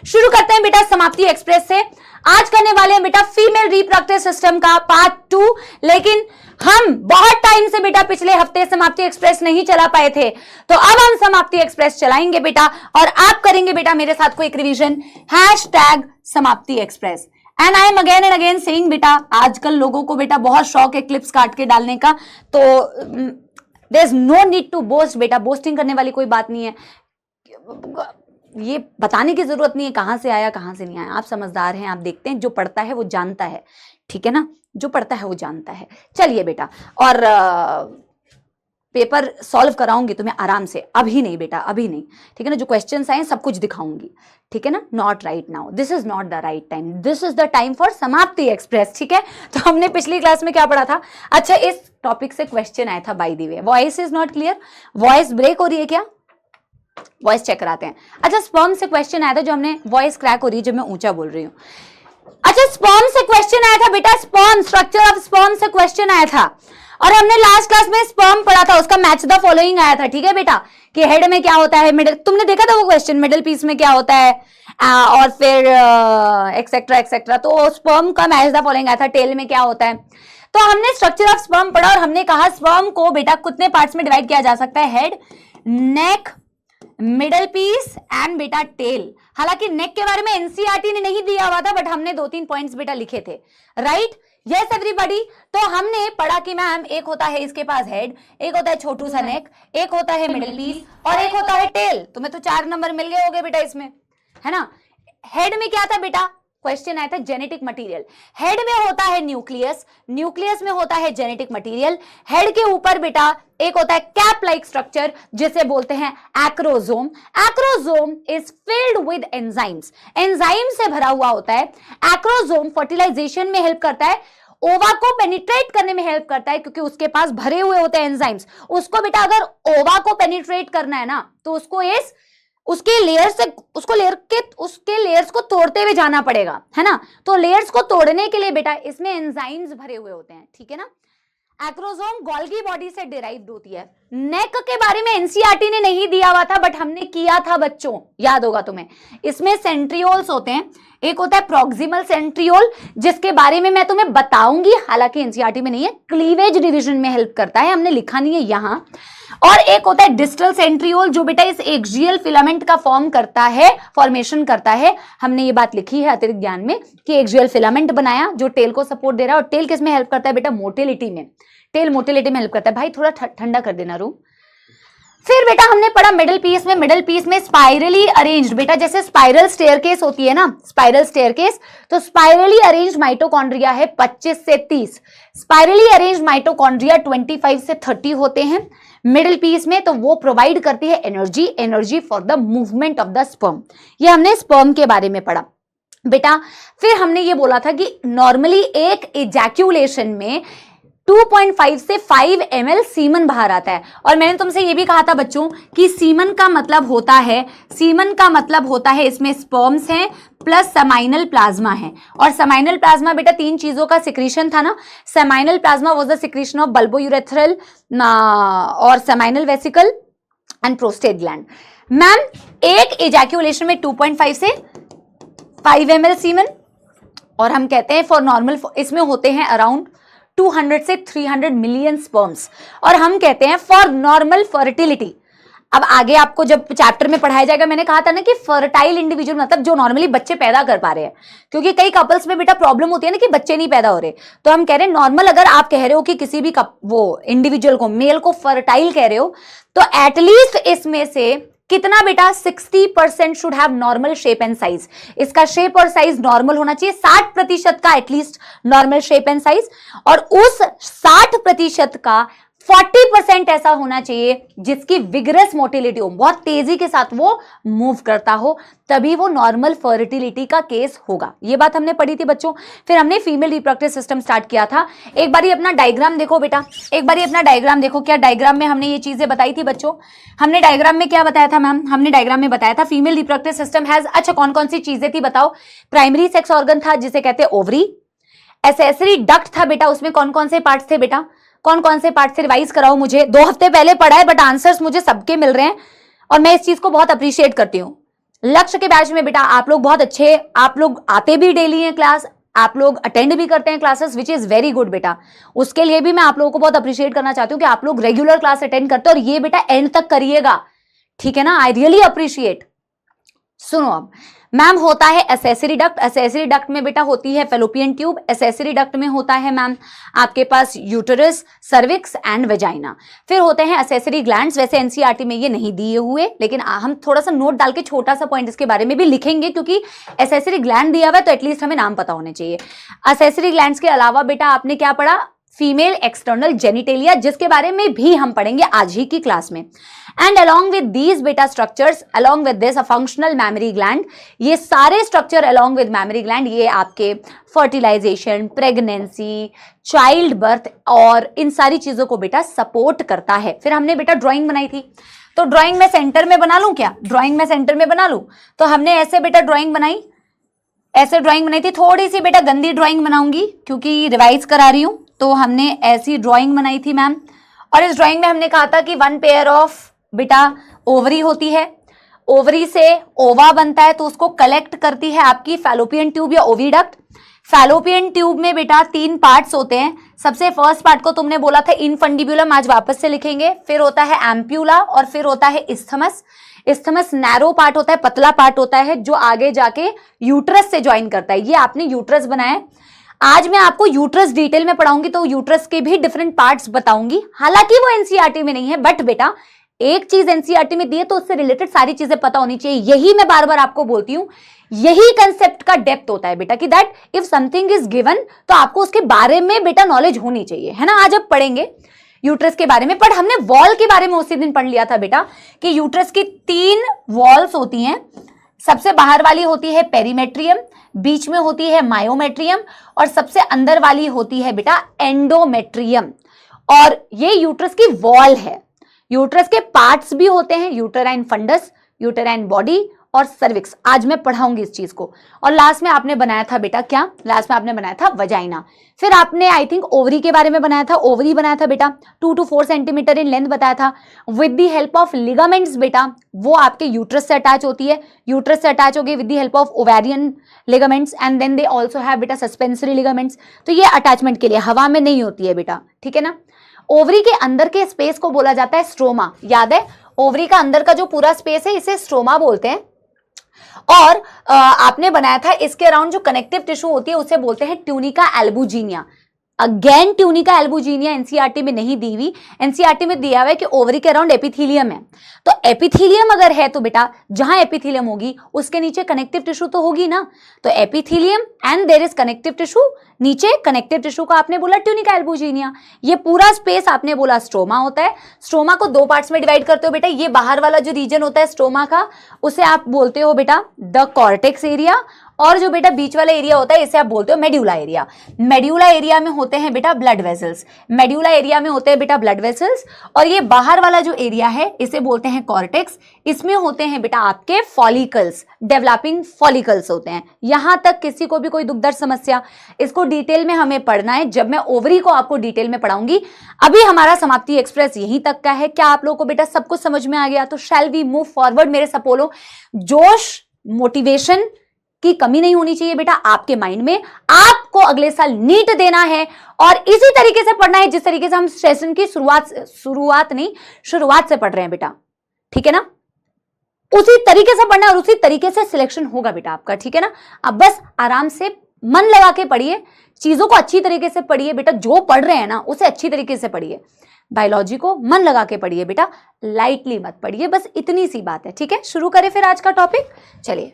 शुरू करते हैं बेटा समाप्ति एक्सप्रेस से। आज करने वाले हैं बेटा फीमेल रिप्रोडक्टिव सिस्टम का पार्ट 2, लेकिन हम बहुत टाइम से बेटा पिछले हफ्ते समाप्ति एक्सप्रेस नहीं चला पाए थे, तो अब हम समाप्ति एक्सप्रेस चलाएंगे बेटा, और आप करेंगे बेटा मेरे साथ कोई रिवीजन, हैशटैग समाप्ति express. And I am again and again saying बेटा, आजकल लोगों को बेटा बहुत शौक है क्लिप्स काट के डालने का, तो there is no need to boast बेटा, बोस्टिंग करने वाली कोई बात नहीं है, ये बताने की जरूरत नहीं है कहां से आया कहां से नहीं आया। आप समझदार हैं, आप देखते हैं, जो पढ़ता है वो जानता है, ठीक है ना, जो पढ़ता है वो जानता है। चलिए बेटा, और पेपर सॉल्व कराऊंगी तुम्हें आराम से, अभी नहीं बेटा, अभी नहीं, ठीक है ना, जो क्वेश्चंस आए सब कुछ दिखाऊंगी, ठीक है ना। Not right now, this is not the right time, this is the time for समाप्ति एक्सप्रेस, ठीक है। तो हमने पिछली क्लास में क्या पढ़ा था? अच्छा, इस टॉपिक से क्वेश्चन आया था, by the way, voice is not clear, voice break हो रही है क्या? वॉइस चेक कराते हैं। अच्छा, स्पर्म से क्वेश्चन आया था, जो हमने वॉइस क्रैक हो रही है जब मैं ऊंचा बोल रही हूँ। अच्छा, स्पर्म से क्वेश्चन आया था बेटा, स्पर्म, स्ट्रक्चर ऑफ स्पर्म से क्वेश्चन आया था, और हमने लास्ट क्लास में स्पर्म पढ़ा था, उसका मैच द फॉलोइंग आया था, ठीक है बेटा, कि हेड में क्या होता है, मिडिल, तुमने देखा था वो क्वेश्चन, मिडिल पीस में क्या होता है, और फिर एक्सेट्रा एक्सेट्रा। तो स्पर्म का मैच द फॉलोइंग आया था, टेल में क्या होता है। तो हमने स्ट्रक्चर ऑफ स्पर्म पढ़ा, और हमने कहा स्पर्म को बेटा कितने पार्ट्स में डिवाइड किया जा सकता है, head, neck, middle piece and बेटा टेल। हालांकि नेक के बारे में एनसीईआरटी ने नहीं दिया हुआ था, बट हमने 2-3 पॉइंट्स बेटा लिखे थे, राइट? Yes everybody. तो हमने पढ़ा कि मैम एक होता है इसके पास हेड, एक होता है छोटू सा नेक, एक होता है मिडल पीस, और एक होता है टेल। तुम्हें तो 4 नंबर मिल गए होंगे बेटा इसमें, है ना। हेड में क्या था बेटा, क्वेश्चन आया था जेनेटिक मटेरियल। हेड में होता है न्यूक्लियस, न्यूक्लियस में होता है जेनेटिक मटेरियल। हेड के ऊपर बेटा एक होता है कैप लाइक स्ट्रक्चर, जिसे बोलते हैं acrosome. Acrosome is filled with enzymes, enzyme से भरा हुआ होता है। एक्रोसोम फर्टिलाइजेशन में हेल्प करता है, ओवा को पेनिट्रेट करने में हेल्प करता है, क्योंकि उसके पास भरे हुए होते हैं एंजाइम्स। उसको बेटा अगर ओवा को पेनिट्रेट करना है ना, तो उसको उसके लेयर्स को तोड़ते हुए जाना पड़ेगा, है ना। तो लेयर्स को तोड़ने के लिए बेटा इसमें एंजाइम्स भरे हुए होते हैं, ठीक है ना। एक्रोसोम गोल्गी बॉडी से डिराइव्ड होती है। नेक के बारे में एनसीईआरटी ने नहीं दिया हुआ था, बट हमने किया था बच्चों, याद होगा तुम्हें। इसमें सेंट्रियोल्स होते हैं, एक होता है प्रोक्सिमल सेंट्रियोल, जिसके बारे में मैं तुम्हें बताऊंगी, हालांकि एनसीईआरटी में नहीं है, क्लीवेज डिवीजन में हेल्प करता है, हमने लिखा नहीं है यहां। और एक होता है डिस्टल सेंट्रियोल, जो बेटा इस एक्सियल फिलामेंट का फॉर्मेशन करता है। हमने ये बात लिखी है अतिरिक्त ज्ञान में कि एक्सियल फिलामेंट बनाया जो टेल को सपोर्ट दे रहा है। और टेल किस में हेल्प करता है बेटा, मोटिलिटी में, टेल मोटिलिटी में हेल्प करता है। भाई थोड़ा ठंडा कर देना रूम। फिर बेटा हमने पढ़ा मिडिल पीस में, मिडिल पीस में स्पाइरली अरेंज्ड, बेटा जैसे स्पाइरल स्टेयरकेस होती है ना, स्पाइरल स्टेयरकेस, तो स्पाइरली अरेंज्ड माइटोकॉन्ड्रिया है 25 से 30, स्पाइरली अरेंज्ड माइटोकॉन्ड्रिया 25 से 30 होते हैं मिडिल पीस में। तो वो प्रोवाइड करती है energy for the movement of the sperm. ये हमने स्पर्म के बारे में पढ़ा बेटा। फिर हमने ये बोला था कि नॉर्मली एक इजैक्यूलेशन में 2.5 से 5 ml सीमन बाहर आता है। और मैंने तुमसे ये भी कहा था बच्चों कि सीमन का मतलब होता है इसमें स्पर्म्स हैं प्लस सेमाइनल प्लाज्मा है। और सेमाइनल प्लाज्मा बेटा 3 चीजों का सिक्रीशन था ना। Seminal plasma was the secretion of bulbourethral और seminal vesicle and prostate gland. Ma'am एक इजैक्यूलेशन में 2.5 से 5 ml सीमन, और हम कहते हैं फॉर नॉर्मल, इसमें होते हैं अराउंड 200 से 300 मिलियन स्पर्म्स, और हम कहते हैं फॉर नॉर्मल फर्टिलिटी। अब आगे आपको जब चैप्टर में पढ़ाया जाएगा, मैंने कहा था ना कि फर्टाइल इंडिविजुअल मतलब जो नॉर्मली बच्चे पैदा कर पा रहे हैं, क्योंकि कई कपल्स में बेटा प्रॉब्लम होती है ना कि बच्चे नहीं पैदा हो रहे। तो हम कह रहे हैं नॉर्मल, अगर आप कह रहे हो कि किसी भी वो इंडिविजुअल को, मेल को फर्टाइल कह रहे हो, तो एटलीस्ट इसमें से कितना बेटा 60% should have normal shape and size. इसका शेप और साइज नॉर्मल होना चाहिए, 60% का at least normal shape and size, और उस 60% का 40% ऐसा होना चाहिए जिसकी विगरस मोटिलिटी हो, बहुत तेजी के साथ वो मूव करता हो, तभी वो नॉर्मल फर्टिलिटी का केस होगा। ये बात हमने पढ़ी थी बच्चों। फिर हमने फीमेल रिप्रोडक्टिव सिस्टम स्टार्ट किया था। एक बारी अपना डायग्राम देखो बेटा, एक बारी अपना डायग्राम देखो। क्या डायग्राम में हमने ये चीजें बताई थी बच्चों? हमने डायग्राम में क्या बताया था मैम? हमने डायग्राम में बताया था फीमेल रिप्रोडक्टिव सिस्टम हैज, अच्छा कौन कौन सी चीजें थी बताओ? प्राइमरी सेक्स ऑर्गन था जिसे कहते हैं ओवरी, एसेसरी डक्ट था बेटा, उसमें कौन कौन से पार्ट्स थे बेटा? कौन कौन से पार्ट से रिवाइज कराओ मुझे, 2 हफ्ते पहले पढ़ा है बट आंसर्स मुझे सबके मिल रहे हैं और मैं इस चीज को बहुत अप्रिशिएट करती हूँ। लक्ष्य के बैच में बेटा आप लोग बहुत अच्छे, आप लोग आते भी डेली हैं क्लास, आप लोग अटेंड भी करते हैं classes, which is very good बेटा। उसके लिए भी मैं आप लोगों को बहुत अप्रिशिएट करना चाहती हूँ कि आप लोग रेगुलर क्लास अटेंड करते हो और ये बेटा एंड तक करिएगा, ठीक है ना। I really appreciate. सुनो अब मैम, होता है एसेसरी डक्ट, एसेसरी डक्ट में बेटा होती है फेलोपियन ट्यूब, एसेसरी डक्ट में होता है मैम आपके पास यूटेरस, सर्विक्स एंड वेजाइना। फिर होते हैं एसेसरी ग्लैंड्स, वैसे एनसीईआरटी में ये नहीं दिए हुए, लेकिन हम थोड़ा सा नोट डाल के छोटा सा पॉइंट इसके बारे में भी लिखेंगे, क्योंकि एसेसरी ग्लैंड दिया हुआ है तो एटलीस्ट हमें नाम पता होने चाहिए। एसेसरी ग्लैंड्स के अलावा बेटा आपने क्या पढ़ा, फीमेल एक्सटर्नल जेनिटेलिया, जिसके बारे में भी हम पढ़ेंगे आज ही की क्लास में। एंड अलॉन्ग विद दीज बेटा structures, along with this a functional mammary gland, ये सारे structure along with mammary gland ये आपके फर्टिलाइजेशन, प्रेगनेंसी, चाइल्ड बर्थ और इन सारी चीजों को बेटा सपोर्ट करता है। फिर हमने बेटा ड्राइंग बनाई थी, तो ड्राइंग में सेंटर में बना लूं क्या, ड्राइंग में सेंटर में बना लूं, तो हमने ऐसे बेटा ड्राइंग बनाई, ऐसे ड्राइंग बनाई थी। थोड़ी सी बेटा गंदी ड्राइंग बनाऊंगी क्योंकि रिवाइज करा रही हूं, तो हमने ऐसी ड्राइंग बनाई थी मैम। और इस ड्राइंग में हमने कहा था कि 1 पेयर ऑफ बेटा ओवरी होती है, ओवरी से ओवा बनता है, तो उसको कलेक्ट करती है आपकी फैलोपियन ट्यूब या ओविडक्ट। फैलोपियन ट्यूब में बेटा 3 पार्ट्स होते हैं। सबसे फर्स्ट पार्ट को तुमने बोला था इनफंडिब्यूलम, आज वापस से लिखेंगे। फिर होता है एम्प्यूला और फिर होता है इस्थमस। इस्थमस नैरो पार्ट होता है, पतला पार्ट होता है, जो आगे जाके यूट्रस से ज्वाइन करता है। ये आपने यूट्रस बनाया। आज मैं आपको यूट्रस डिटेल में पढ़ाऊंगी, तो यूट्रस के भी डिफरेंट पार्ट्स बताऊंगी। हालांकि वो एनसीईआरटी में नहीं है, बट बेटा एक चीज एनसीईआरटी में दी है तो उससे रिलेटेड सारी चीजें पता होनी चाहिए। यही मैं बार बार आपको बोलती हूं, यही कंसेप्ट का डेप्थ होता है बेटा, कि that if something is given तो आपको उसके बारे में बेटा नॉलेज होनी चाहिए, है ना। आज अब पढ़ेंगे यूट्रस के बारे में, पर हमने वॉल के बारे में उसी दिन पढ़ लिया था बेटा कि यूट्रस की 3 वॉल्स होती हैं। सबसे बाहर वाली होती है पेरीमेट्रियम, बीच में होती है मायोमेट्रियम और सबसे अंदर वाली होती है बेटा एंडोमेट्रियम। और ये यूट्रस की वॉल है। यूट्रस के पार्ट्स भी होते हैं, यूटेराइन फंडस, यूटेराइन बॉडी और सर्विक्स। आज मैं पढ़ाऊंगी इस चीज को। और लास्ट में आपने बनाया था बेटा क्या, लास्ट में आपने बनाया था वजाइना। फिर आपने आई थिंक ओवरी के बारे में बनाया था, ओवरी बनाया था बेटा 2 to 4 सेंटीमीटर इन लेंथ बताया था, with the help of ligaments बेटा, वो आपके यूट्रस से अटैच होती है, यूट्रस से अटैच होगी with the help of ovarian ligaments and then they also have बेटा सस्पेंसरी लिगामेंट्स। तो ये अटैचमेंट के लिए, हवा में नहीं होती है बेटा, ठीक है ना। ओवरी के अंदर के स्पेस को बोला जाता है स्ट्रोमा, याद है, ओवरी का अंदर का जो पूरा स्पेस है इसे स्ट्रोमा बोलते हैं। और आपने बनाया था इसके अराउंड जो कनेक्टिव टिश्यू होती है उसे बोलते हैं tunica albuginea. Again tunica albuginea NCERT में नहीं दी हुई, एनसीईआरटी में दिया हुआ है कि ओवरी के अराउंड एपिथेलियम है। तो एपिथेलियम अगर है तो बेटा जहां एपिथेलियम होगी उसके नीचे कनेक्टिव टिश्यू तो होगी ना, तो epithelium and there is connective tissue, नीचे कनेक्टिव टिश्यू का आपने बोला ट्यूनिका एल्बुजिनिया। ये पूरा स्पेस आपने बोला स्ट्रोमा होता है। स्ट्रोमा को 2 पार्ट्स में डिवाइड करते हो बेटा, ये बाहर वाला जो रीजन होता है स्ट्रोमा का उसे आप बोलते हो बेटा द कॉर्टेक्स एरिया, और जो बेटा बीच वाला एरिया होता है इसे आप बोलते हो मेड्यूला एरिया। मेड्यूला एरिया में होते हैं बेटा ब्लड वेसल्स, मेड्यूला एरिया में होते हैं बेटा ब्लड वेसल्स। और ये बाहर वाला जो एरिया है इसे बोलते हैं कॉर्टेक्स, इसमें होते हैं बेटा आपके फॉलिकल्स, डेवलपिंग फॉलिकल्स होते हैं। यहां तक किसी को भी कोई दुख दर्द समस्या, इसको डिटेल में हमें पढ़ना है, जब मैं ओवरी को आपको डिटेल में पढ़ाऊंगी। अभी हमारा समाप्ति एक्सप्रेस यहीं तक का है। क्या आप लोगों को बेटा सब कुछ समझ में आ गया? तो शैल वी मूव फॉरवर्ड मेरे सपोलो। जोश मोटिवेशन की कमी नहीं होनी चाहिए बेटा आपके माइंड में। आपको अगले साल नीट देना है और इसी तरीके से पढ़ना है जिस तरीके से हम सेशन की शुरुआत से पढ़ रहे हैं बेटा, ठीक है ना। उसी तरीके से पढ़ना है और उसी तरीके से सिलेक्शन होगा बेटा आपका, ठीक है ना। अब बस आराम से मन लगा के पढ़िए, चीजों को अच्छी तरीके से पढ़िए बेटा, जो पढ़ रहे हैं ना उसे अच्छी तरीके से पढ़िए। बायोलॉजी को मन लगा के पढ़िए बेटा, लाइटली मत पढ़िए, बस इतनी सी बात है, ठीक है। शुरू करें फिर आज का टॉपिक, चलिए।